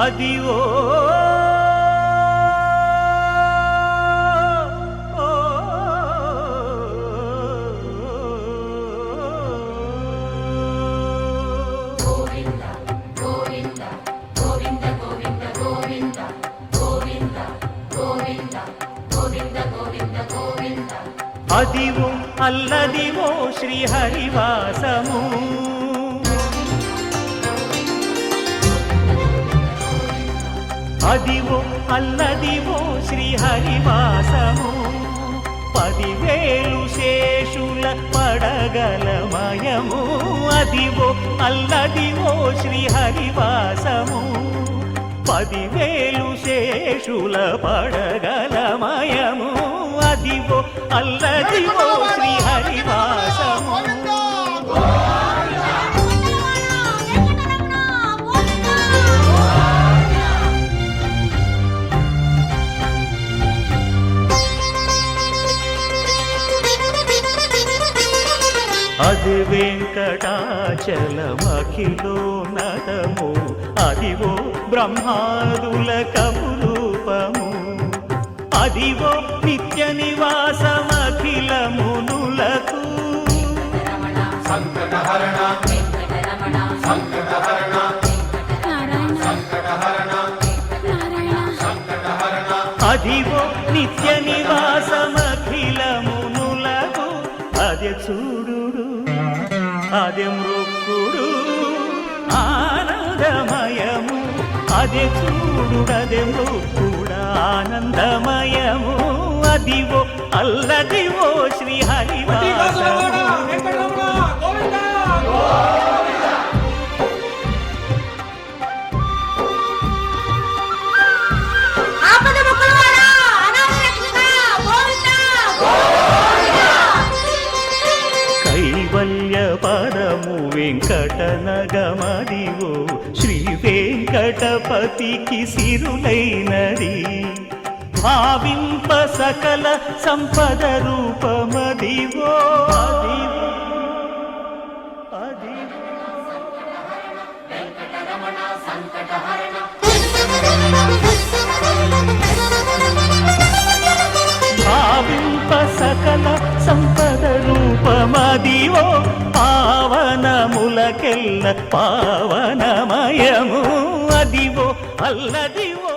అదివో అదివో అల్లదివో శ్రీహరివాసము అదివో అల్లదివో శ్రీహరివాసము 10,000 శేషుల పడగలమయము అదివో అల్లదివో శ్రీహరివాసము 10,000 శేషుల పడగలమయము అదివో అల్లదివో శ్రీహరివాసము అది వెంకటాచలమఖిలోన్నతము అదివో బ్రహ్మాదుల కపురూపము అదివో నిత్య నివాసమఖిలమునులకు సంకటహరణ సంకటహరణ సంకటహరణ సంకటహరణ అదివో నిత్య నివాసమఖిలమునులకు అదే చూడు అదే మృక్కుడు ఆనందమయము అదే చూడుడదే మృక్కుడు ఆనందమయము అదివో అల్లదివో శ్రీహరివాసము పరము వెంకటనగమదివో శ్రీ వెంకటపతికి సిరులైనది భావింప సకల సంపద రూపమదివో భావింప సకల సంపద రూపమదివో పావనములకెల్ల పావనమయము అదివో అల్లదివో